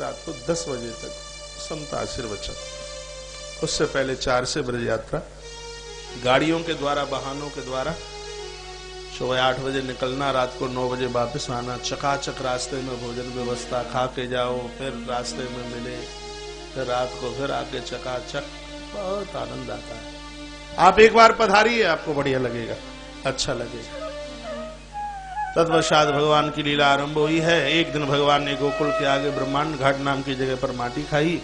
रात को 10 बजे तक संत आशीर्वचन, उससे पहले 4 से ब्रज यात्रा, गाड़ियों के द्वारा, वाहनों के द्वारा सुबह 8 बजे निकलना, रात को 9 बजे वापस आना, चकाचक रास्ते में भोजन व्यवस्था, खा के जाओ, फिर रास्ते में मिले, फिर रात को फिर आके चकाचक, बहुत आनंद आता है। आप एक बार पधारिए, आपको बढ़िया लगेगा, अच्छा लगेगा। तत्पश्चात भगवान की लीला आरंभ हुई है। एक दिन भगवान ने गोकुल के आगे ब्रह्मांड घाट नाम की जगह पर माटी खाई,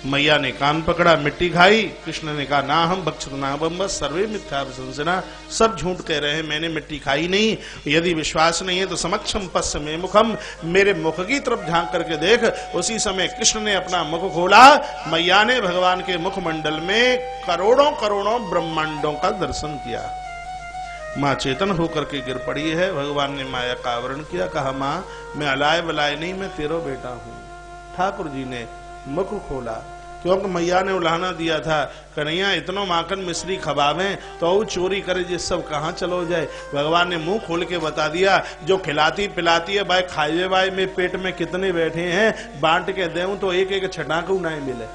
मैया ने कान पकड़ा, मिट्टी खाई। कृष्ण ने कहा ना हम भक्षत ना बम सर्वे मिथ्या संसना, सब झूठ कह रहे हैं, मैंने मिट्टी खाई नहीं। यदि विश्वास नहीं है तो समक्षम पश्य में मुखम, मेरे मुख की तरफ झांक करके देख। उसी समय कृष्ण ने अपना मुख खोला, मैया ने भगवान के मुखमंडल में करोड़ों करोड़ों ब्रह्मांडों का दर्शन किया। माँ चेतन होकर के गिर पड़ी है। भगवान ने माया का आवरण किया, कहा माँ मैं अलाय बलाय नहीं, मैं तेरो बेटा हूँ। ठाकुर जी ने मुख खोला, क्योंकि मैया ने उलाहना दिया था, कन्हैया इतनो माखन मिश्री खबावे तो चोरी करे जिस सब कहाँ चलो जाए। भगवान ने मुंह खोल के बता दिया, जो खिलाती पिलाती है भाई, खाए भाई में पेट में कितने बैठे हैं, बांट के देऊं तो एक एक छटाकू नहीं मिले।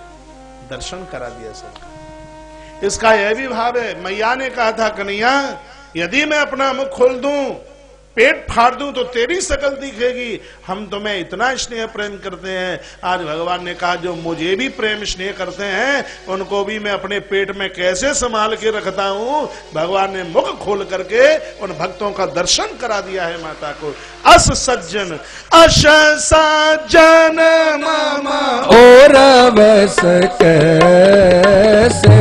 दर्शन करा दिया सब। इसका यह भी भाव है, मैया ने कहा था कन्हैया यदि मैं अपना मुख खोल दूं, पेट फाड़ दूं तो तेरी शकल दिखेगी। हम तुम्हें इतना स्नेह प्रेम करते हैं। आज भगवान ने कहा जो मुझे भी प्रेम स्नेह करते हैं उनको भी मैं अपने पेट में कैसे संभाल के रखता हूं। भगवान ने मुख खोल करके उन भक्तों का दर्शन करा दिया है माता को। अस सज्जन अश सज्जन मामा और बस कैसे,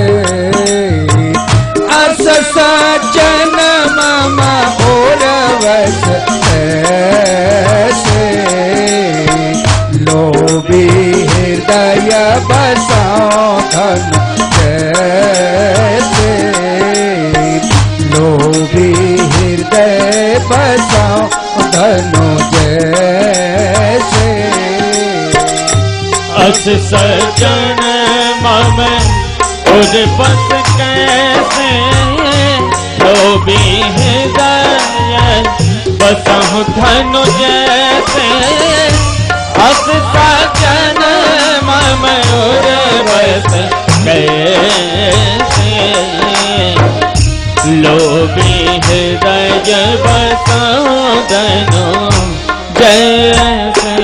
अस सज्जन मामा और बस कैसे, लोभी हृदय बसाओ धन कैसे, लोभी हृदय बसाओ धनो जैसे। अस सज्जन मम और बस कैसे, लोभी हृदय बसाऊं धनु जैसे। अस सज्जन मम और बस कैसे, लोभी हृदय बसाऊं धनु जैसे।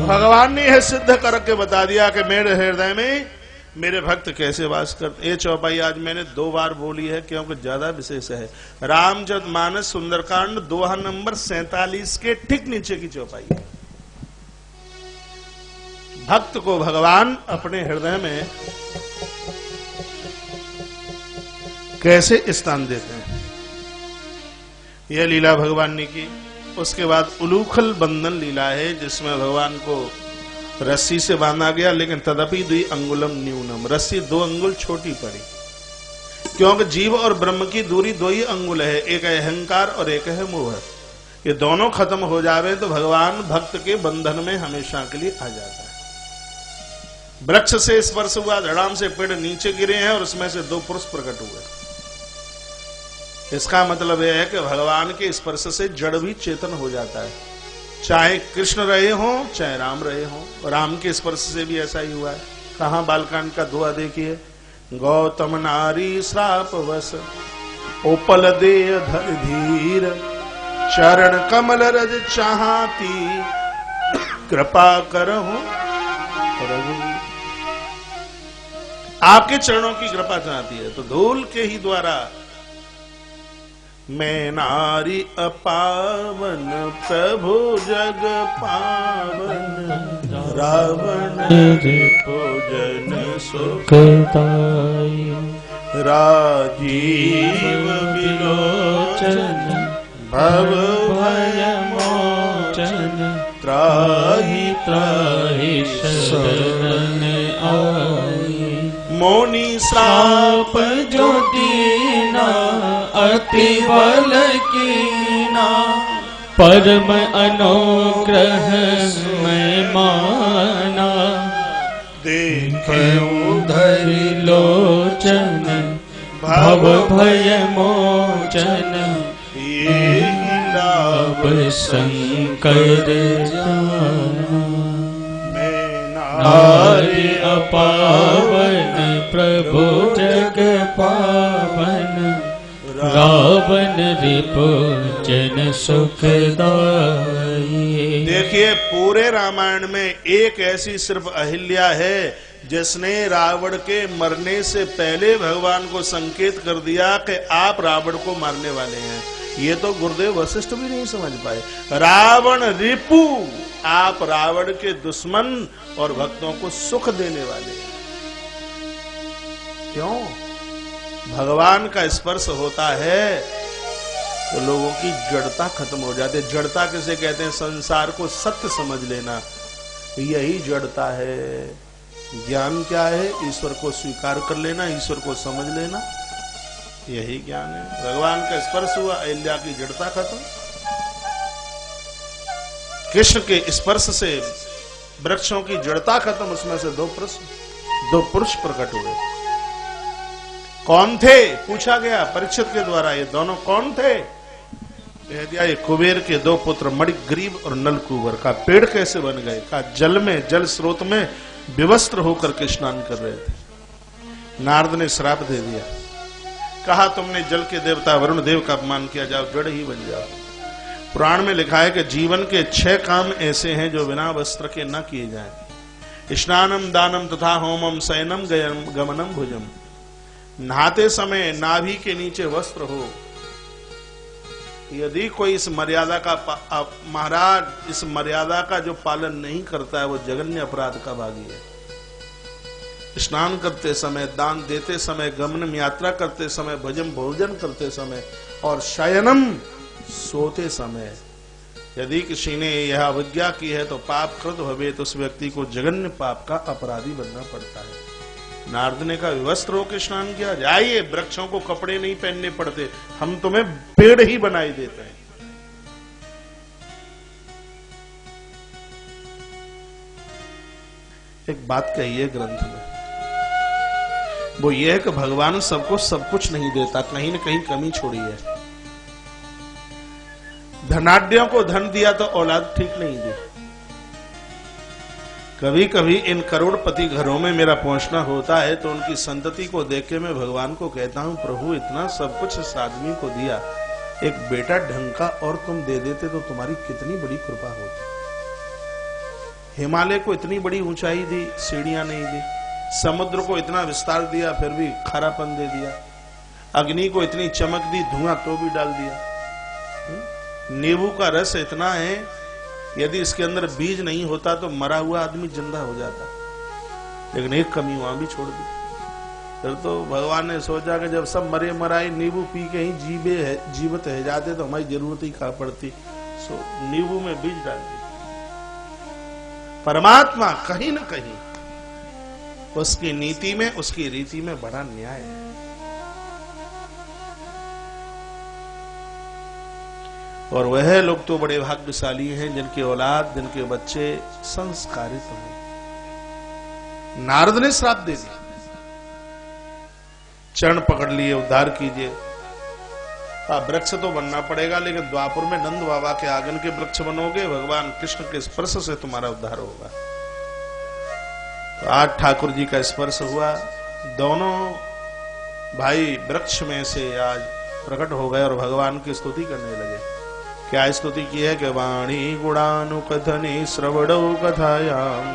भगवान ने यह सिद्ध करके बता दिया कि मेरे हृदय में मेरे भक्त कैसे वास करते। ये चौपाई आज मैंने 2 बार बोली है क्योंकि ज्यादा विशेष है। रामचरितमानस सुंदरकांड दोहा नंबर 47 के ठीक नीचे की चौपाई है। भक्त को भगवान अपने हृदय में कैसे स्थान देते हैं, यह लीला भगवान ने की। उसके बाद उलूखल बंधन लीला है, जिसमें भगवान को रस्सी से बांधा गया, लेकिन तदपि 2 अंगुलम न्यूनम, रस्सी 2 अंगुल छोटी पड़ी, क्योंकि जीव और ब्रह्म की दूरी 2 ही अंगुल है, एक है अहंकार और एक है मोह। ये दोनों खत्म हो जावे तो भगवान भक्त के बंधन में हमेशा के लिए आ जाता है। वृक्ष से स्पर्श हुआ, धड़ाम से पेड़ नीचे गिरे हैं और उसमें से 2 पुरुष प्रकट हुए। इसका मतलब यह है कि भगवान के स्पर्श से जड़ भी चेतन हो जाता है, चाहे कृष्ण रहे हो चाहे राम रहे हो। राम के स्पर्श से भी ऐसा ही हुआ है। कहां बालकांड का दुआ देखिए, गौतम नारी श्राप वश ओपल दे धर धीर, चरण कमल रज चाहती कृपा करहु प्रभु। आपके चरणों की कृपा चाहती है तो धूल के ही द्वारा मैं नारी अपावन प्रभु जग पावन, रावण भोजन सुखदाई, राजीव विलोचन भव भय मोचन, त्राहि त्राहि शरण आई। मोनी श्राप जो दीना अति बल कीना, परम अनुग्रह मैं माना, देखूं धरि लोचन भव भय मोचन, ये लाभ शंकर जाना। पावन प्रभु जग पावन रावण रिपुजन सुखदाई। देखिए पूरे रामायण में एक ऐसी सिर्फ अहिल्या है जिसने रावण के मरने से पहले भगवान को संकेत कर दिया कि आप रावण को मारने वाले हैं। ये तो गुरुदेव वशिष्ठ भी नहीं समझ पाए। रावण रिपु, आप रावण के दुश्मन और भक्तों को सुख देने वाले हैं। क्यों? भगवान का स्पर्श होता है तो लोगों की जड़ता खत्म हो जाती है। जड़ता किसे कहते हैं? संसार को सत्य समझ लेना, यही जड़ता है। ज्ञान क्या है? ईश्वर को स्वीकार कर लेना, ईश्वर को समझ लेना, यही ज्ञान है। भगवान का स्पर्श हुआ, अहिल्या की जड़ता खत्म। कृष्ण के स्पर्श से वृक्षों की जड़ता खत्म। उसमें से दो पुरुष प्रकट हुए। कौन थे? पूछा गया परीक्षित के द्वारा, ये दोनों कौन थे? कह दिया ये कुबेर के दो पुत्र मणिग्रीव और नलकूबर। का पेड़ कैसे बन गए? का जल में, जल स्रोत में विवस्त्र होकर के स्नान कर रहे थे। नारद ने श्राप दे दिया, कहा तुमने जल के देवता वरुण देव का अपमान किया, जाओ जड़ ही बन जाओ। पुराण में लिखा है कि जीवन के 6 काम ऐसे हैं जो बिना वस्त्र के न किए जाएं। स्नानम दानम तथा होमम शयनम गमनम भुजम। नहाते समय नाभि के नीचे वस्त्र हो। यदि कोई इस मर्यादा का महाराज इस मर्यादा का जो पालन नहीं करता है वो जघन्य अपराध का भागी है। स्नान करते समय, दान देते समय, गमन यात्रा करते समय, भजन भोजन करते समय और शयनम सोते समय यदि किसी ने यह अवज्ञा की है तो पाप कृत भवे, तो उस व्यक्ति को जघन्य पाप का अपराधी बनना पड़ता है। नारद ने कहा विवस्त्र होकर स्नान किया जाइए, वृक्षों को कपड़े नहीं पहनने पड़ते, हम तुम्हें पेड़ ही बनाई देते हैं। एक बात कही है ग्रंथ में, वो ये है कि भगवान सबको सब कुछ नहीं देता, कहीं न कहीं कमी छोड़ी है। धनाढ्यों को धन दिया तो औलाद ठीक नहीं दी। कभी कभी इन करोड़पति घरों में मेरा पहुंचना होता है तो उनकी संतति को देख के मैं भगवान को कहता हूं, प्रभु इतना सब कुछ इस आदमी को दिया, एक बेटा ढंग का और तुम दे देते तो तुम्हारी कितनी बड़ी कृपा होती। हिमालय को इतनी बड़ी ऊंचाई दी, सीढ़ियां नहीं दी। समुद्र को इतना विस्तार दिया, फिर भी खारापन दे दिया। अग्नि को इतनी चमक दी, धुआं तो भी डाल दिया। नींबू का रस इतना है, यदि इसके अंदर बीज नहीं होता तो मरा हुआ आदमी जिंदा हो जाता, लेकिन एक कमी वहां भी छोड़ दी। फिर तो भगवान ने सोचा कि जब सब मरे मराए नींबू पी के ही जीवित है जाते तो हमारी जरूरत ही कहां पड़ती। सो नींबू में बीज डाल दी। परमात्मा कहीं न कहीं उसकी नीति में, उसकी रीति में बड़ा न्याय है। और वह लोग तो बड़े भाग्यशाली हैं जिनके औलाद, जिनके बच्चे संस्कारित हों। नारद ने श्राप दे दिया, चरण पकड़ लिए, उद्धार कीजिए। वृक्ष तो बनना पड़ेगा, लेकिन द्वापुर में नंद बाबा के आंगन के वृक्ष बनोगे, भगवान कृष्ण के स्पर्श से तुम्हारा उद्धार होगा। तो आज ठाकुर जी का स्पर्श हुआ, दोनों भाई वृक्ष में से आज प्रकट हो गए और भगवान की स्तुति करने लगे। क्या स्तुति की है कि वाणी गुणानुकथने श्रवणौ कथायाम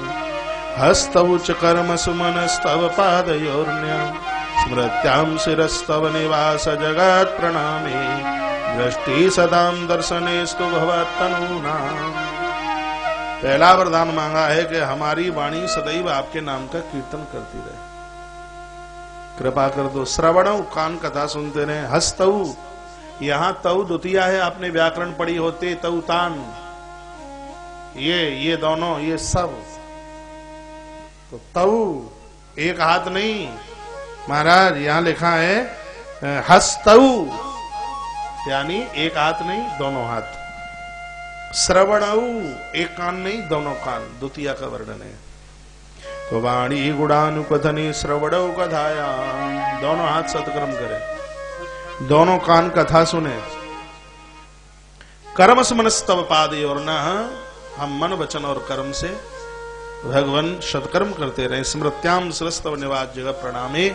हस्तौ च कर्म सुमनस्तव पादयोर्न्याम स्मृत्याम शिरस्तव निवास जगत प्रणामे दृष्टि सदाम दर्शनेस्तु भवत्तनूनाम। पहला वरदान मांगा है कि हमारी वाणी सदैव आपके नाम का कीर्तन करती रहे, कृपा कर दो। श्रवणौ कान कथा सुनते रहे। हस्तौ, यहां तऊ द्वितीया है, आपने व्याकरण पढ़ी होते, तऊ तान, ये दोनों, ये सब। तो तऊ एक हाथ नहीं महाराज, यहां लिखा है हस्तऊ, यानी एक हाथ नहीं दोनों हाथ। श्रवणऊ, एक कान नहीं दोनों कान, द्वितीया का वर्णन है। तो वाणी गुणानुकथनी श्रवणौ कथायाम, दोनों हाथ सत्कर्म करें, दोनों कान कथा सुने। कर्म मनस्तव पादे, और न हम मन वचन और कर्म से भगवान सत्कर्म करते रहे। स्मृत्याम सरस्तव निवास जगह प्रणामे,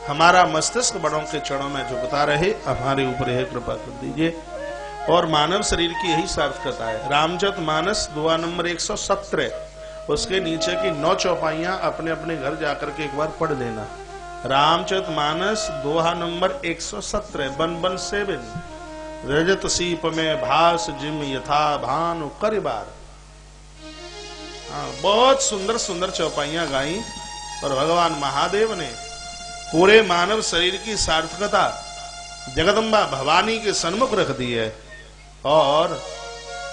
हमारा मस्तिष्क बड़ों के चरणों में झुकता रहे, हमारे ऊपर यह कृपा कर दीजिए। और मानव शरीर की यही सार्थकता है। रामचरित मानस दुआ नंबर 117, उसके नीचे की 9 चौपाइयां अपने अपने घर जाकर के एक बार पढ़ लेना। रामचरित मानस दोहा नंबर 117, बन बन सेवन, रजत सीप में भास जिम यथा भानु करिबार। बहुत सुंदर सुंदर चौपाइयां गाई और भगवान महादेव ने पूरे मानव शरीर की सार्थकता जगदम्बा भवानी के सन्मुख रख दी है। और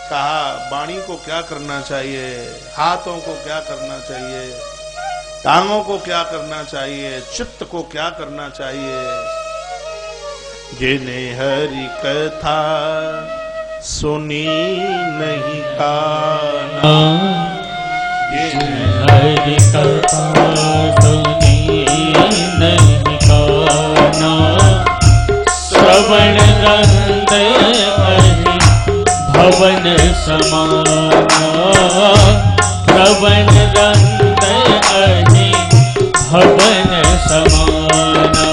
कहा वाणी को क्या करना चाहिए, हाथों को क्या करना चाहिए, टांगों को क्या करना चाहिए, चित्त को क्या करना चाहिए। जिन्हें हरि कथा सुनी नहीं काना, हरि कथा सुनी नहीं काना, श्रवण रंग भवन समाना, श्रवण रंग भवन समाना।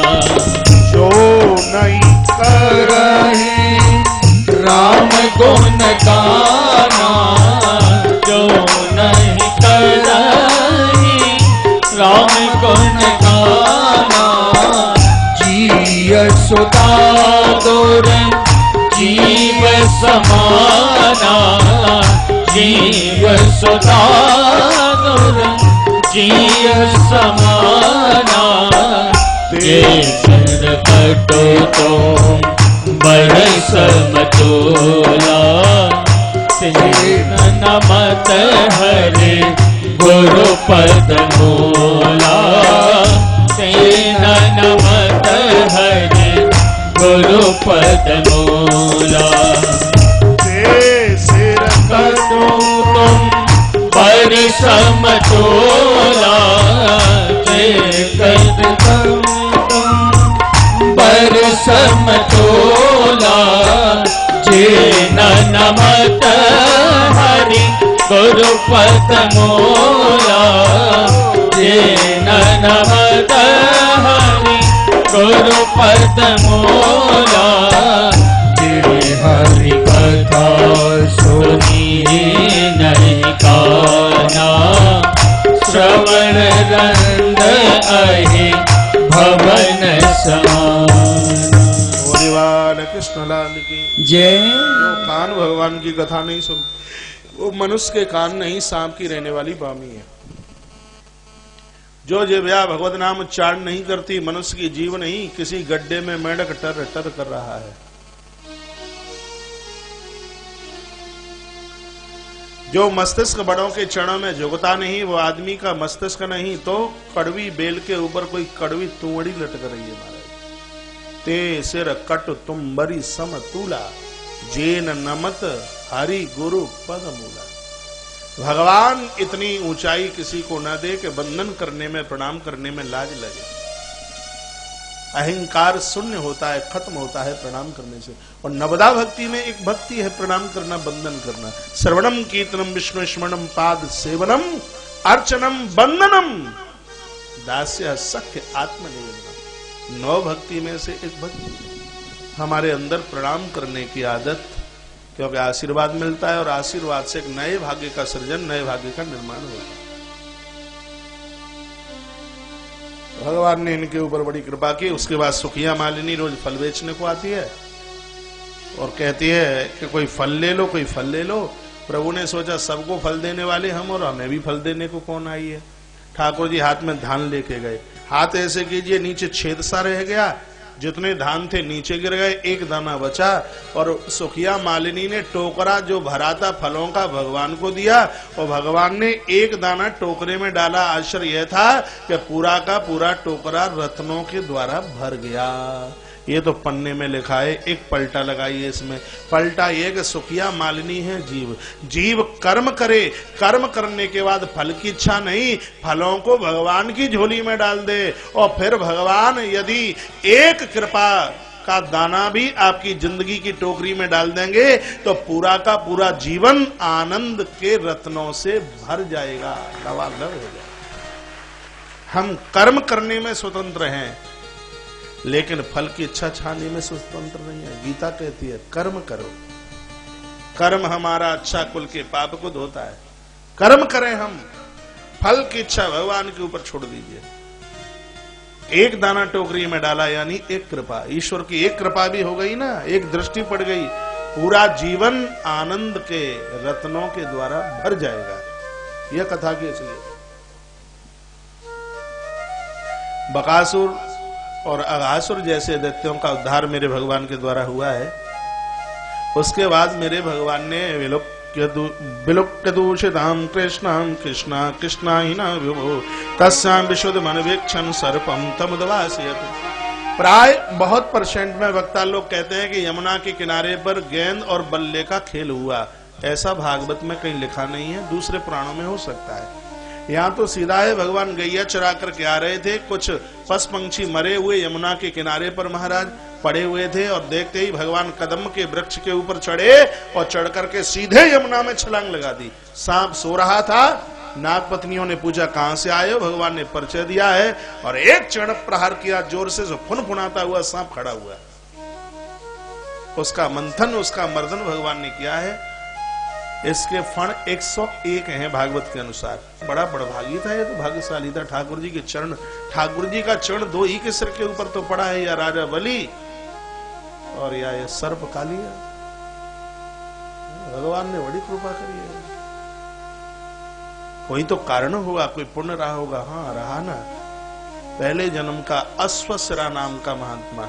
जो नहीं करहि राम गुण गाना, जो नहीं करहि राम गुण गाना, जिय सुता दुर जीव समाना, जीव सुता दुर जीव समाना। जे सर कटो तो बरस मतोला, तेन नमत हरे गुरु पद मूला, तेन नमत हरे गुरु पद मूला। सिर कटो तुम बरस मतोला, बरस मतोला, जे नमत हरि गुरु पद मूला, जे नमत हरि गुरु पद मूला। जे हरि कथा सुनी नहीं काना, श्रवण रंग अहि भवन समान। भगवान कृष्ण लाल की जय। जो कान भगवान की कथा नहीं सुन, वो मनुष्य के कान नहीं, सांप की रहने वाली बामी है। जो जिह्वा भगवत नाम उच्चारण नहीं करती, मनुष्य की जीव नहीं, किसी गड्ढे में मेंढक टर टर कर रहा है। जो मस्तिष्क बड़ों के चरणों में झुकता नहीं, वो आदमी का मस्तिष्क नहीं, तो कड़वी बेल के ऊपर कोई कड़वी तुवड़ी लटक रही है महाराज। ते सिर कट तुम बरी समतूला, जेन नमत हरि गुरु पद मूला। भगवान इतनी ऊंचाई किसी को न दे कि बंधन करने में, प्रणाम करने में लाज लगे। अहंकार शून्य होता है, खत्म होता है प्रणाम करने से। और नवदा भक्ति में एक भक्ति है प्रणाम करना, बंधन करना। श्रवणम कीर्तनम विष्णु स्मरणम पाद सेवनम अर्चनम बंदनम दास्य सख्य आत्मनिवेदनम। 9 भक्ति में से एक भक्ति हमारे अंदर प्रणाम करने की आदत, क्योंकि आशीर्वाद मिलता है और आशीर्वाद से एक नए भाग्य का सृजन, नए भाग्य का निर्माण होता है। भगवान ने इनके ऊपर बड़ी कृपा की। उसके बाद सुखिया मालिनी रोज फल बेचने को आती है और कहती है कि कोई फल ले लो, कोई फल ले लो। प्रभु ने सोचा सबको फल देने वाले हम, और हमें भी फल देने को कौन आई है। ठाकुर जी हाथ में धान लेके गए। हाथ ऐसे कीजिए, नीचे छेद सा रह गया, जितने धान थे नीचे गिर गए, एक दाना बचा। और सुखिया मालिनी ने टोकरा जो भरा था फलों का भगवान को दिया, और भगवान ने एक दाना टोकरे में डाला। आश्चर्य यह था कि पूरा का पूरा टोकरा रत्नों के द्वारा भर गया। ये तो पन्ने में लिखा है। एक पलटा लगाइए इसमें। पलटा ये कि सुखिया मालिनी है जीव। जीव कर्म करे, कर्म करने के बाद फल की इच्छा नहीं, फलों को भगवान की झोली में डाल दे। और फिर भगवान यदि एक कृपा का दाना भी आपकी जिंदगी की टोकरी में डाल देंगे तो पूरा का पूरा जीवन आनंद के रत्नों से भर जाएगा, लबालब हो जाएगा। हम कर्म करने में स्वतंत्र हैं, लेकिन फल की इच्छा छाने में स्वतंत्र नहीं है। गीता कहती है कर्म करो। कर्म हमारा अच्छा कुल के पाप को धोता है। कर्म करें हम, फल की इच्छा भगवान के ऊपर छोड़ दीजिए। एक दाना टोकरी में डाला यानी एक कृपा, ईश्वर की एक कृपा भी हो गई ना, एक दृष्टि पड़ गई, पूरा जीवन आनंद के रत्नों के द्वारा भर जाएगा। यह कथा की इसलिए बकासुर और अघासुर जैसे दैत्यों का उद्धार मेरे भगवान के द्वारा हुआ है। उसके बाद मेरे भगवान ने विलुप्त दूषिताम कृष्णाम कृष्णा कृष्णा ही न विभो तस्याम विशुद्ध मन वीक्षण सर्पम तमुदवासयत। प्राय बहुत परसेंट में वक्ता लोग कहते हैं कि यमुना के किनारे पर गेंद और बल्ले का खेल हुआ। ऐसा भागवत में कहीं लिखा नहीं है, दूसरे पुराणों में हो सकता है। यहाँ तो सीधा है, भगवान गैया चरा करके आ रहे थे, कुछ पशु पंछी मरे हुए यमुना के किनारे पर महाराज पड़े हुए थे, और देखते ही भगवान कदम के वृक्ष के ऊपर चढ़े और चढ़ करके सीधे यमुना में छलांग लगा दी। सांप सो रहा था, नाग पत्नियों ने पूछा कहां से आए हो, भगवान ने परिचय दिया है और एक चढ़ प्रहार किया जोर से, जो फुनफुनाता हुआ सांप खड़ा हुआ। उसका मंथन, उसका मर्दन भगवान ने किया है। इसके फण 101 हैं भागवत के अनुसार। बड़ा बड़भागी था ये, तो भाग्यशाली था। ठाकुर जी के चरण, ठाकुर जी का चरण दो ही के सिर के ऊपर तो पड़ा है, या राजा बलि और या ये सर्प कालिया। भगवान ने बड़ी कृपा करी है। कोई तो कारण होगा, कोई पुण्य रहा होगा। हाँ रहा ना, पहले जन्म का अश्वसरा नाम का महात्मा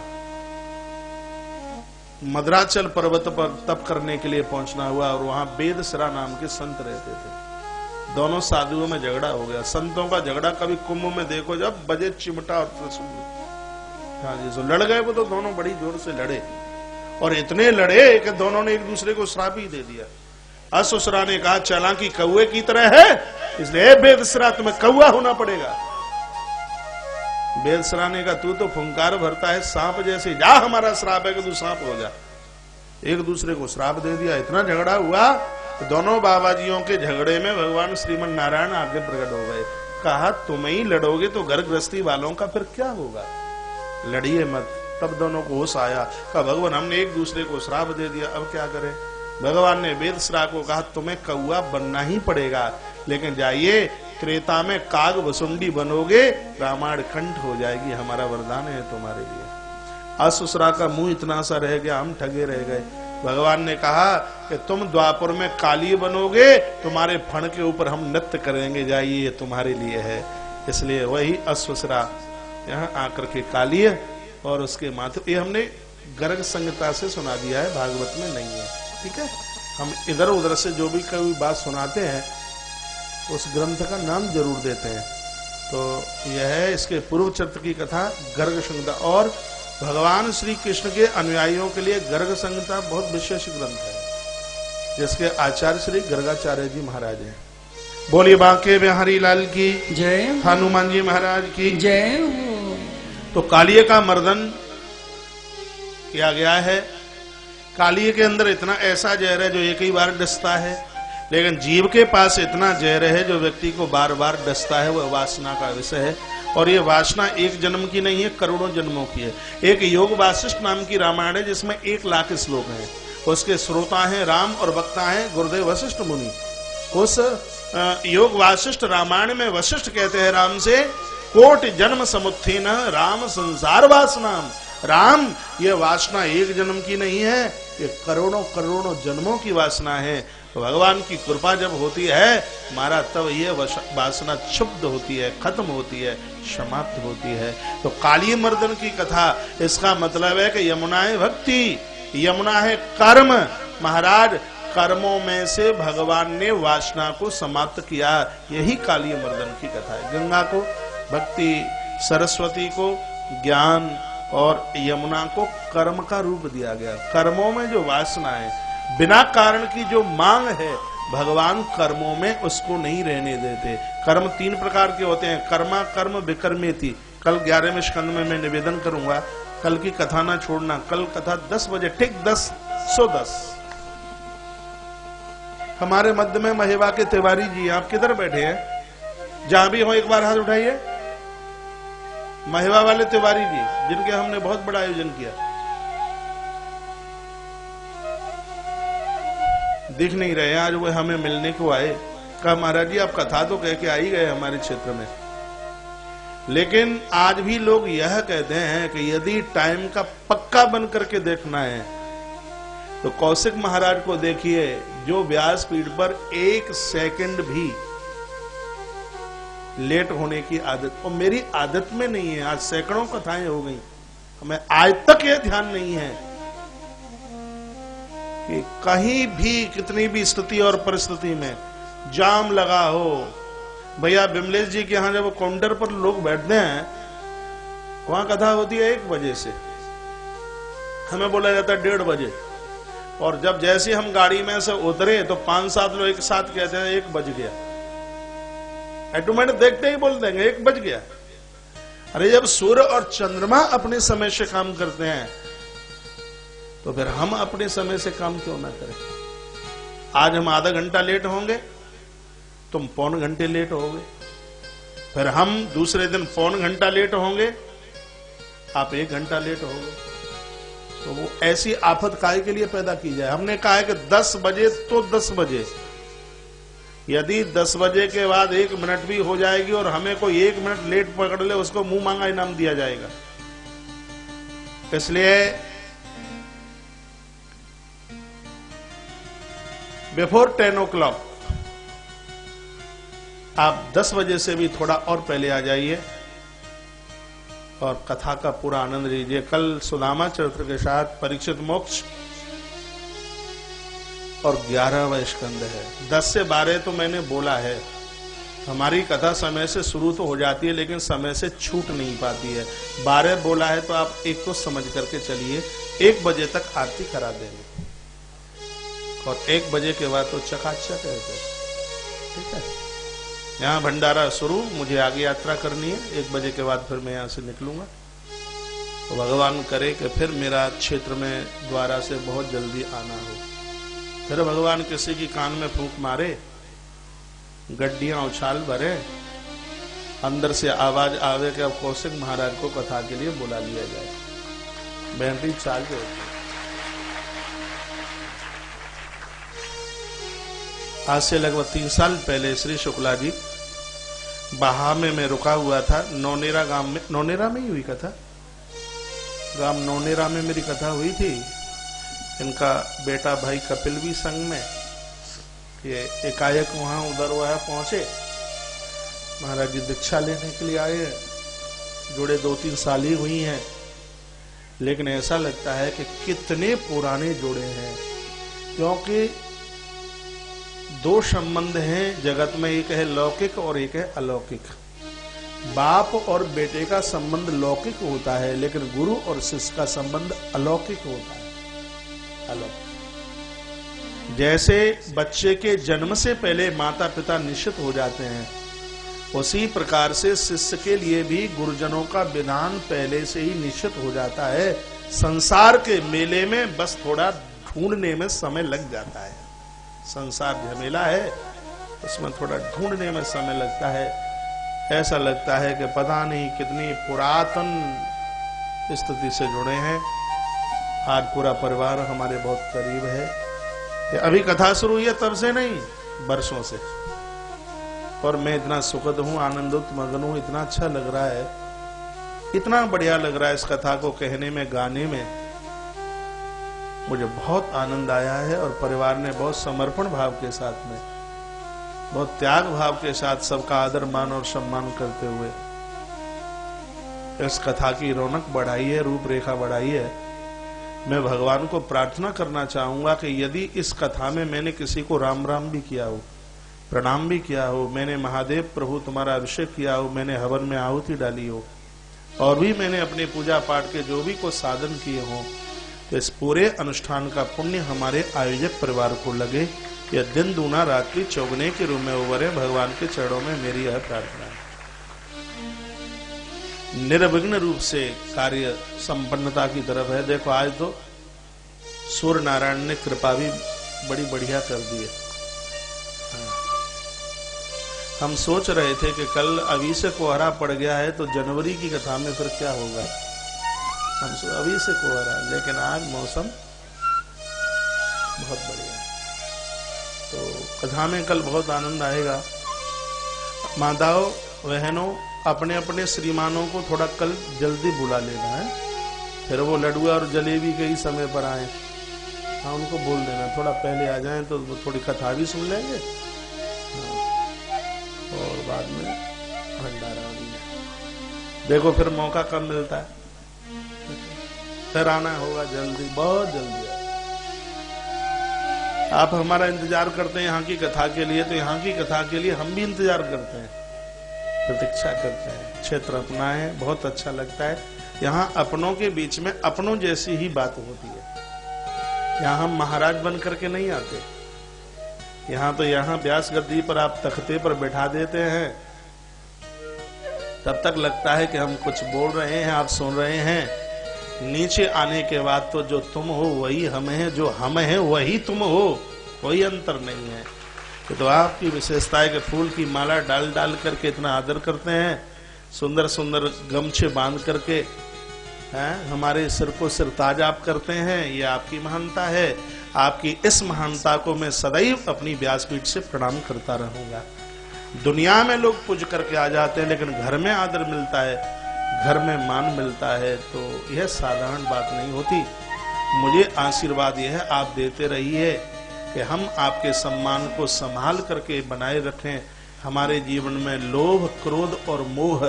मद्राचल पर्वत पर तप करने के लिए पहुंचना हुआ, और वहां वेदसरा नाम के संत रहते थे। दोनों साधुओं में झगड़ा हो गया। संतों का झगड़ा कभी कुंभ में देखो, जब बजे चिमटा और त्रिशूल। हाँ जी, जो लड़ गए वो तो दोनों बड़ी जोर से लड़े, और इतने लड़े कि दोनों ने एक दूसरे को श्राप ही दे दिया। असुसरा ने कहा चालाकी कौए की तरह है, इसलिए वेदसरा तुम्हें कौआ होना पड़ेगा। वेदसरा ने कहा तू तो फुंकार भरता है सांप जैसे, जा हमारा श्राप है कि तू सांप हो जा। एक दूसरे को श्राप दे दिया। इतना झगड़ा हुआ तो दोनों बाबाजियों के झगड़े में भगवान श्रीमन नारायण आगे प्रकट हो गए। कहा तुम ही लड़ोगे तो घर गृहस्थी वालों का फिर क्या होगा, लड़िए मत। तब दोनों को होश आया, कहा भगवान हमने एक दूसरे को श्राप दे दिया, अब क्या करें। भगवान ने वेदसरा को कहा तुम्हें कौआ बनना ही पड़ेगा, लेकिन जाइए त्रेता में काग वसुंडी बनोगे, रामायण कंठ हो जाएगी, हमारा वरदान है तुम्हारे लिए। असुसरा का मुंह इतना सा रह गया, हम ठगे रह गए। भगवान ने कहा कि तुम द्वापर में काली बनोगे, तुम्हारे फण के ऊपर हम नृत्य करेंगे, जाइए ये तुम्हारे लिए है। इसलिए वही असुसरा यहाँ आकर के काली, और उसके माथे, ये हमने गर्ग संहिता से सुना दिया है, भागवत में नहीं है। ठीक है, हम इधर उधर से जो भी कोई बात सुनाते हैं उस ग्रंथ का नाम जरूर देते हैं। तो यह है इसके पूर्व चरित्र की कथा, गर्ग संहिता। और भगवान श्री कृष्ण के अनुयायियों के लिए गर्ग संहिता बहुत विशेष ग्रंथ है, जिसके आचार्य श्री गर्गाचार्य जी महाराज हैं। बोलिए बांके बिहारी लाल की जय, हनुमान जी महाराज की जय। तो कालिये का मर्दन किया गया है। कालिये के अंदर इतना ऐसा जहर है जो एक ही बार डसता है, लेकिन जीव के पास इतना जहर है जो व्यक्ति को बार बार डसता है, वह वासना का विषय है। और ये वासना एक जन्म की नहीं है, करोड़ों जन्मों की है। एक योग वासिष्ठ नाम की रामायण है जिसमें 1,00,000 श्लोक हैं। उसके श्रोता हैं राम और वक्ता हैं गुरुदेव वशिष्ठ मुनि। उस योग वासिष्ठ रामायण में वशिष्ठ कहते हैं राम से, कोटि जन्म समुत्थीन राम संसार वासनाम। राम, ये वासना एक जन्म की नहीं है, ये करोड़ों करोड़ों जन्मों की वासना है। तो भगवान की कृपा जब होती है हमारा, तब ये वासना क्षुब्ध होती है, खत्म होती है, समाप्त होती है। तो काली मर्दन की कथा, इसका मतलब है कि यमुना है भक्ति, यमुना है कर्म। महाराज कर्मों में से भगवान ने वासना को समाप्त किया, यही काली मर्दन की कथा है। गंगा को भक्ति, सरस्वती को ज्ञान और यमुना को कर्म का रूप दिया गया। कर्मों में जो वासना है, बिना कारण की जो मांग है, भगवान कर्मों में उसको नहीं रहने देते। कर्म 3 प्रकार के होते हैं, कर्मा कर्म विकर्मेति। कल 11वें स्कंद में मैं निवेदन करूंगा, कल की कथा ना छोड़ना। कल कथा 10 बजे ठीक 10:10। हमारे मध्य में महेवा के तिवारी जी, आप किधर बैठे हैं? जहां भी हो एक बार हाथ उठाइए। महेवा वाले तिवारी जी, जिनके हमने बहुत बड़ा आयोजन किया। दिख नहीं रहे, आज वो हमें मिलने को आए। कहा महाराज जी आप कथा तो कह के आ ही गए हमारे क्षेत्र में, लेकिन आज भी लोग यह कहते हैं कि यदि टाइम का पक्का बन करके देखना है तो कौशिक महाराज को देखिए, जो व्यासपीठ पर 1 सेकंड भी लेट होने की आदत, और मेरी आदत में नहीं है। आज सैकड़ों कथाएं हो गई, हमें आज तक यह ध्यान नहीं है कि कहीं भी कितनी भी स्थिति और परिस्थिति में जाम लगा हो। भैया बिमलेश जी के यहां जब काउंटर पर लोग बैठते हैं, वहां कथा होती है 1 बजे से, हमें बोला जाता है 1:30 बजे, और जब जैसे हम गाड़ी में से उतरे तो 5-7 लोग एक साथ कहते हैं 1 बज गया। ऑटोमेटिक देखते ही बोल देंगे 1 बज गया। अरे जब सूर्य और चंद्रमा अपने समय से काम करते हैं तो फिर हम अपने समय से काम क्यों ना करें? आज हम आधा घंटा लेट होंगे, तुम पौन घंटे लेट होगे, फिर हम दूसरे दिन पौन घंटा लेट होंगे, आप 1 घंटा लेट होगे। तो वो ऐसी आफत काहे के लिए पैदा की जाए? हमने कहा है कि 10 बजे तो 10 बजे, यदि 10 बजे के बाद 1 मिनट भी हो जाएगी और हमें कोई 1 मिनट लेट पकड़ ले, उसको मुंह मांगा इनाम दिया जाएगा। इसलिए बिफोर 10 o'clock आप 10 बजे से भी थोड़ा और पहले आ जाइए और कथा का पूरा आनंद लीजिए। कल सुदामा चरित्र के साथ परीक्षित मोक्ष और 11वां स्कंद है। 10 से 12 तो मैंने बोला है। हमारी कथा समय से शुरू तो हो जाती है, लेकिन समय से छूट नहीं पाती है। 12 बोला है तो आप एक को समझ करके चलिए। 1 बजे तक आरती करा देंगे और 1 बजे के बाद तो चकाचक है। ठीक है, यहाँ भंडारा शुरू, मुझे आगे यात्रा करनी है। 1 बजे के बाद फिर मैं यहाँ से निकलूंगा। तो भगवान करे कि फिर मेरा क्षेत्र में द्वारा से बहुत जल्दी आना हो। फिर भगवान किसी की कान में फूंक मारे, गड्डियां उछाल भरे, अंदर से आवाज आवे कि अब कौशिक महाराज को कथा के लिए बुला लिया जाए। बैटरी चार्ज होती। आज से लगभग 3 साल पहले श्री शुक्ला जी बहा में मैं रुका हुआ था। नौनेरा गांव में, नौनेरा में ही हुई कथा, गांव नौनेरा में मेरी कथा हुई थी। इनका बेटा भाई कपिल भी संग में, ये एकाएक वहां उधर वह पहुंचे। महाराज जी दीक्षा लेने के लिए आए, जुड़े 2-3 साल ही हुई हैं, लेकिन ऐसा लगता है कि कितने पुराने जुड़े हैं, क्योंकि 2 संबंध हैं जगत में, एक है लौकिक और एक है अलौकिक। बाप और बेटे का संबंध लौकिक होता है, लेकिन गुरु और शिष्य का संबंध अलौकिक होता है। अलौकिक। जैसे बच्चे के जन्म से पहले माता पिता निश्चित हो जाते हैं, उसी प्रकार से शिष्य के लिए भी गुरुजनों का विधान पहले से ही निश्चित हो जाता है। संसार के मेले में बस थोड़ा ढूंढने में समय लग जाता है। संसार झमेला है, उसमें थोड़ा ढूंढने में समय लगता है। ऐसा लगता है कि पता नहीं कितनी पुरातन स्थिति से जुड़े हैं। आज पूरा परिवार हमारे बहुत करीब है। अभी कथा शुरू हुई है तब से नहीं, वर्षों से। और मैं इतना सुखद हूं, आनंदित मगन हूं, इतना अच्छा लग रहा है, इतना बढ़िया लग रहा है इस कथा को कहने में, गाने में। मुझे बहुत आनंद आया है और परिवार ने बहुत समर्पण भाव के साथ में, बहुत त्याग भाव के साथ सबका आदर मान और सम्मान करते हुए इस कथा की रौनक बढ़ाई है, रूपरेखा बढ़ाई है। मैं भगवान को प्रार्थना करना चाहूंगा कि यदि इस कथा में मैंने किसी को राम राम भी किया हो, प्रणाम भी किया हो, मैंने महादेव प्रभु तुम्हारा अभिषेक किया हो, मैंने हवन में आहुति डाली हो, और भी मैंने अपने पूजा पाठ के जो भी को साधन किए हों, तो इस पूरे अनुष्ठान का पुण्य हमारे आयोजक परिवार को लगे। यह दिन दूना रात्रि चौगने के रूप में उभरे। भगवान के चरणों में मेरी यह प्रार्थना है। निर्विघ्न रूप से कार्य संपन्नता की तरफ है। देखो आज तो सूर्य नारायण ने कृपा भी बड़ी बढ़िया कर दी है। हम सोच रहे थे कि कल अभी से कोहरा पड़ गया है तो जनवरी की कथा में फिर क्या होगा, हम अभी से कोहरा, लेकिन आज मौसम बहुत बढ़िया है। तो कथा में कल बहुत आनंद आएगा। माताओं बहनों, अपने अपने श्रीमानों को थोड़ा कल जल्दी बुला लेना है, फिर वो लडुआ और जलेबी के ही समय पर आए। हाँ, उनको बोल देना थोड़ा पहले आ जाएं तो वो थोड़ी कथा भी सुन लेंगे। हाँ, और बाद में भंडारा भी। देखो फिर मौका कब मिलता है, फिर आना होगा जल्दी, बहुत जल्दी। आप हमारा इंतजार करते हैं यहाँ की कथा के लिए, तो यहाँ की कथा के लिए हम भी इंतजार करते हैं, प्रतीक्षा करते हैं। क्षेत्र अपना है, बहुत अच्छा लगता है। यहाँ अपनों के बीच में अपनों जैसी ही बात होती है। यहाँ हम महाराज बन करके नहीं आते। यहाँ तो यहाँ व्यास गद्दी पर आप तख्ते पर बैठा देते हैं, तब तक लगता है कि हम कुछ बोल रहे हैं, आप सुन रहे हैं। नीचे आने के बाद तो जो तुम हो वही हम हैं, जो हम हैं वही तुम हो, कोई अंतर नहीं है। तो आपकी विशेषता है कि फूल की माला डाल डाल करके इतना आदर करते हैं, सुंदर सुंदर गमछे बांध करके हैं, हमारे सिर को सिरताज आप करते हैं। ये आपकी महानता है। आपकी इस महानता को मैं सदैव अपनी व्यासपीठ से प्रणाम करता रहूंगा। दुनिया में लोग पूज करके आ जाते हैं, लेकिन घर में आदर मिलता है, घर में मान मिलता है, तो यह साधारण बात नहीं होती। मुझे आशीर्वाद यह है, आप देते रहिए कि हम आपके सम्मान को संभाल करके बनाए रखें। हमारे जीवन में लोभ, क्रोध और मोह,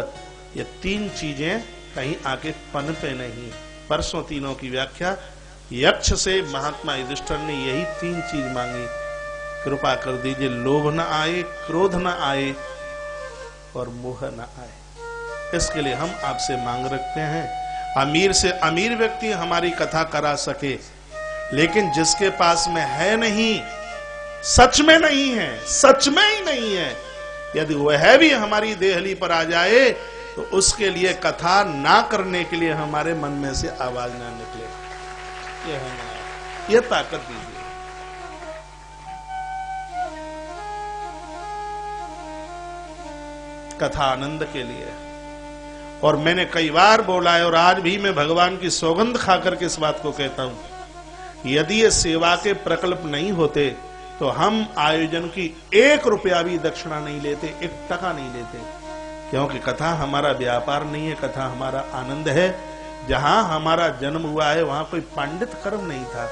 ये तीन चीजें कहीं आके पनपे नहीं। परसों तीनों की व्याख्या यक्ष से महात्मा युधिष्ठिर ने यही तीन चीज मांगी। कृपा कर दीजिए, लोभ न आए, क्रोध न आए और मोह न आए। इसके लिए हम आपसे मांग रखते हैं। अमीर से अमीर व्यक्ति हमारी कथा करा सके, लेकिन जिसके पास में है नहीं, सच में नहीं है, सच में ही नहीं है, यदि वह भी हमारी देहली पर आ जाए तो उसके लिए कथा ना करने के लिए हमारे मन में से आवाज ना निकले। ये ताकत दीजिए। कथा आनंद के लिए, और मैंने कई बार बोला है और आज भी मैं भगवान की सौगंध खाकर के इस बात को कहता हूं, यदि ये सेवा के प्रकल्प नहीं होते तो हम आयोजन की 1 रुपया भी दक्षिणा नहीं लेते, 1 टका नहीं लेते। क्योंकि कथा हमारा व्यापार नहीं है, कथा हमारा आनंद है। जहां हमारा जन्म हुआ है वहां कोई पंडित कर्म नहीं था।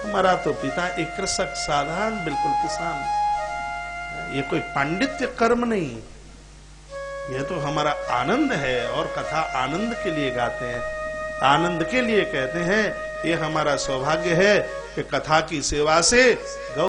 हमारा तो पिता एक कृषक, साधारण बिल्कुल किसान। ये कोई पांडित्य कर्म नहीं, यह तो हमारा आनंद है। और कथा आनंद के लिए गाते हैं, आनंद के लिए कहते हैं। ये हमारा सौभाग्य है कि कथा की सेवा से गौ